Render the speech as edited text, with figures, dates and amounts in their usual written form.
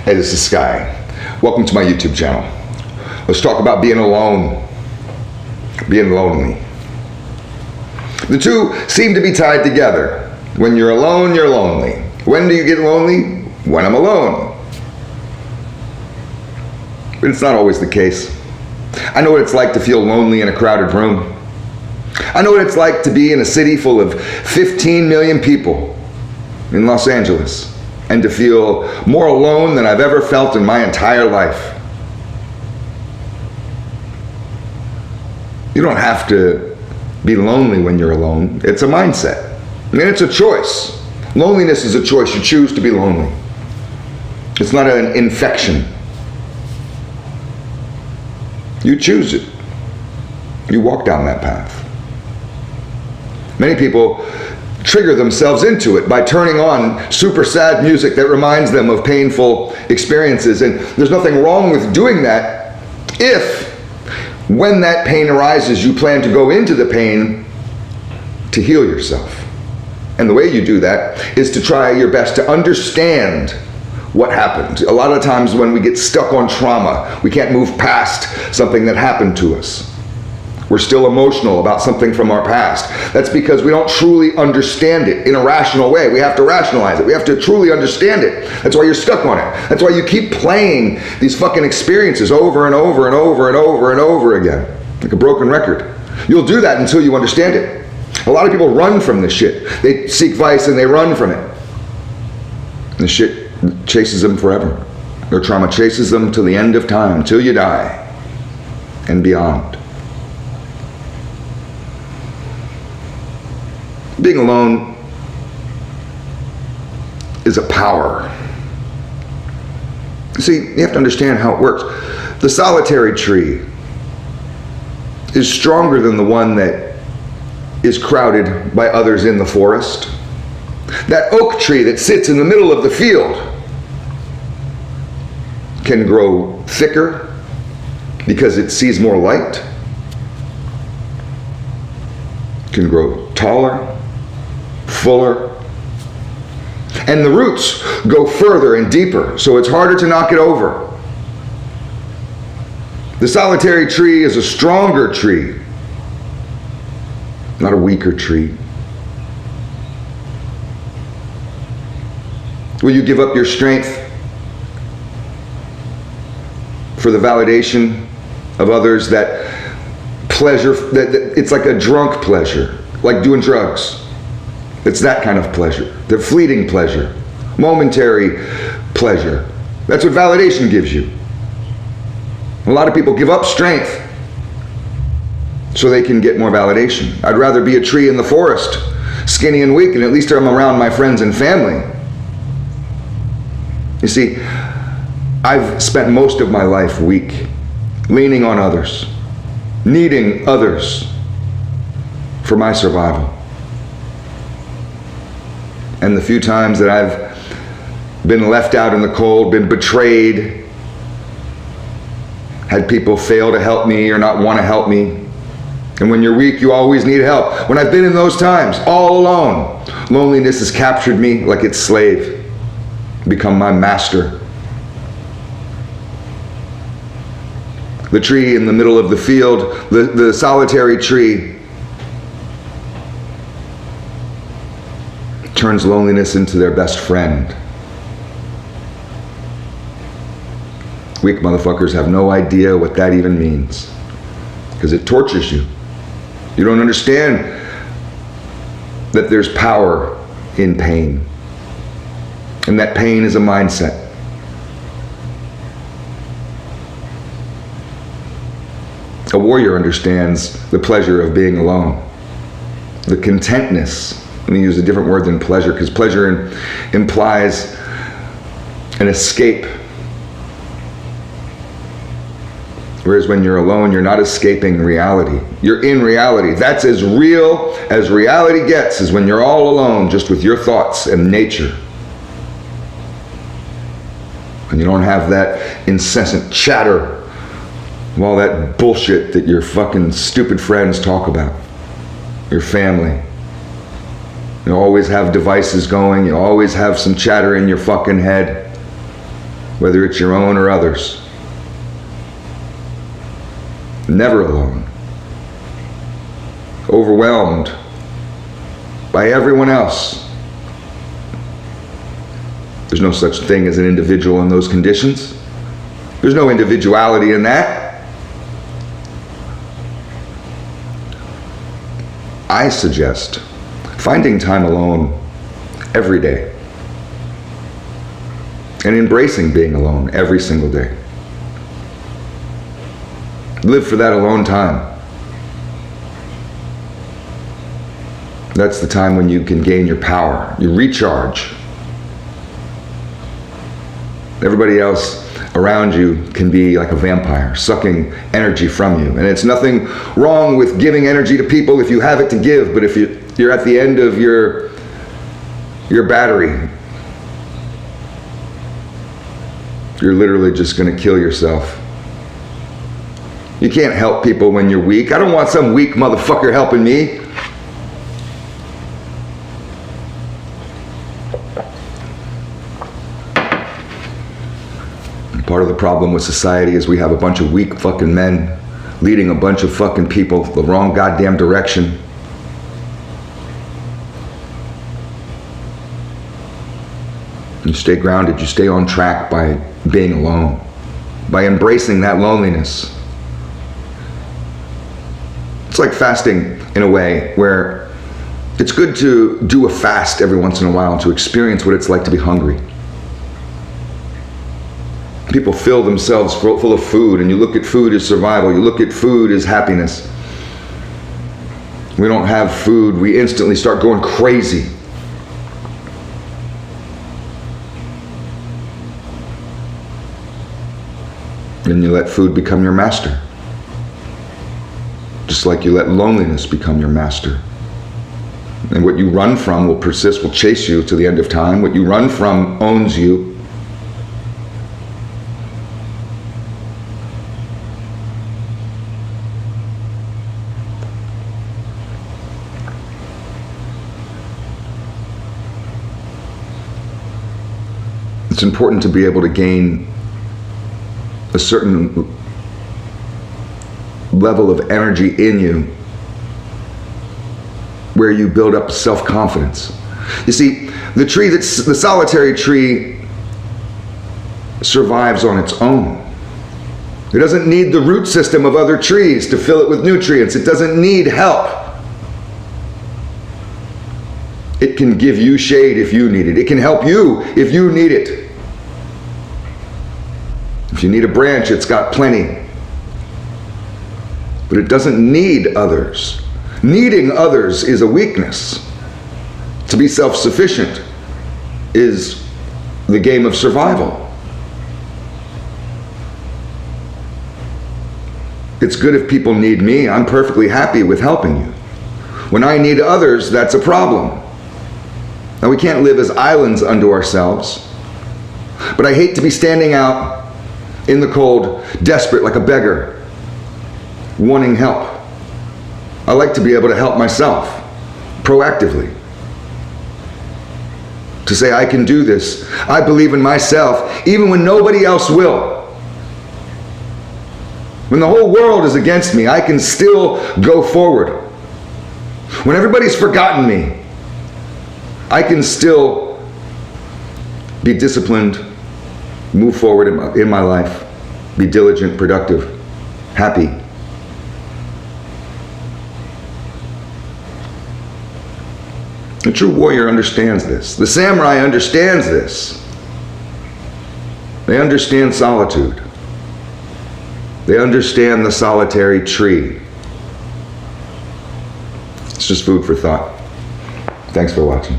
Hey, this is Sky. Welcome to my YouTube channel. Let's talk about being alone, being lonely. The two seem to be tied together. When you're alone, you're lonely. When do you get lonely? When I'm alone. But it's not always the case. I know what it's like to feel lonely in a crowded room. I know what it's like to be in a city full of 15 million people in Los Angeles and to feel more alone than I've ever felt in my entire life. You don't have to be lonely when you're alone. It's a mindset. I mean, it's a choice. Loneliness is a choice. You choose to be lonely. It's not an infection. You choose it. You walk down that path. Many people trigger themselves into it by turning on super sad music that reminds them of painful experiences. And there's nothing wrong with doing that if, when that pain arises, you plan to go into the pain to heal yourself. And the way you do that is to try your best to understand what happened. A lot of times when we get stuck on trauma, we can't move past something that happened to us. We're still emotional about something from our past. That's because we don't truly understand it in a rational way. We have to rationalize it. We have to truly understand it. That's why you're stuck on it. That's why you keep playing these fucking experiences over and over and over and over and over again, like a broken record. You'll do that until you understand it. A lot of people run from this shit. They seek vice and they run from it. And the shit chases them forever. Their trauma chases them till the end of time, till you die and beyond. Being alone is a power. See, you have to understand how it works. The solitary tree is stronger than the one that is crowded by others in the forest. That oak tree that sits in the middle of the field can grow thicker because it sees more light, can grow taller, fuller, and the roots go further and deeper, so it's harder to knock it over. The solitary tree is a stronger tree, not a weaker tree. Will you give up your strength for the validation of others? That pleasure, that it's like a drunk pleasure, like doing drugs. It's that kind of pleasure, the fleeting pleasure, momentary pleasure. That's what validation gives you. A lot of people give up strength so they can get more validation. I'd rather be a tree in the forest, skinny and weak, and at least I'm around my friends and family. You see, I've spent most of my life weak, leaning on others, needing others for my survival. And the few times that I've been left out in the cold, been betrayed, had people fail to help me or not want to help me. And when you're weak, you always need help. When I've been in those times, all alone, loneliness has captured me like its slave, become my master. The tree in the middle of the field, the solitary tree, turns loneliness into their best friend. Weak motherfuckers have no idea what that even means, because it tortures you. You don't understand that there's power in pain, and that pain is a mindset. A warrior understands the pleasure of being alone, the contentness. Let me use a different word than pleasure, because pleasure implies an escape. Whereas when you're alone, you're not escaping reality. You're in reality. That's as real as reality gets, is when you're all alone, just with your thoughts and nature. And you don't have that incessant chatter of all that bullshit that your fucking stupid friends talk about. Your family. You always have devices going. You always have some chatter in your fucking head. whether it's your own or others. Never alone. Overwhelmed by everyone else. There's no such thing as an individual in those conditions. There's no individuality in that. I suggest finding time alone every day and embracing being alone every single day. Live for that alone time. That's the time when you can gain your power, you recharge. Everybody else around you can be like a vampire, sucking energy from you. And it's nothing wrong with giving energy to people if you have it to give, but if you're at the end of your battery, you're literally just going to kill yourself. You can't help people when you're weak. I don't want some weak motherfucker helping me. Part of the problem with society is we have a bunch of weak fucking men leading a bunch of fucking people the wrong goddamn direction. You stay grounded, you stay on track by being alone, by embracing that loneliness. It's like fasting in a way where it's good to do a fast every once in a while to experience what it's like to be hungry. People fill themselves full of food, and you look at food as survival, you look at food as happiness. We don't have food, we instantly start going crazy. And you let food become your master. Just like you let loneliness become your master. And what you run from will persist, will chase you to the end of time. What you run from owns you. It's important to be able to gain a certain level of energy in you where you build up self-confidence. You see, the solitary tree survives on its own. It doesn't need the root system of other trees to fill it with nutrients. It doesn't need help. It can give you shade if you need it. It can help you if you need it. If you need a branch, it's got plenty. But it doesn't need others. Needing others is a weakness. To be self-sufficient is the game of survival. It's good if people need me. I'm perfectly happy with helping you. When I need others, that's a problem. Now, we can't live as islands unto ourselves. But I hate to be standing out in the cold, desperate like a beggar, wanting help. I like to be able to help myself, proactively. To say, I can do this. I believe in myself, even when nobody else will. When the whole world is against me, I can still go forward. When everybody's forgotten me, I can still be disciplined, move forward in my life, be diligent, productive, happy. The true warrior understands this. The samurai understands this. They understand solitude. They understand the solitary tree. It's just food for thought. Thanks for watching.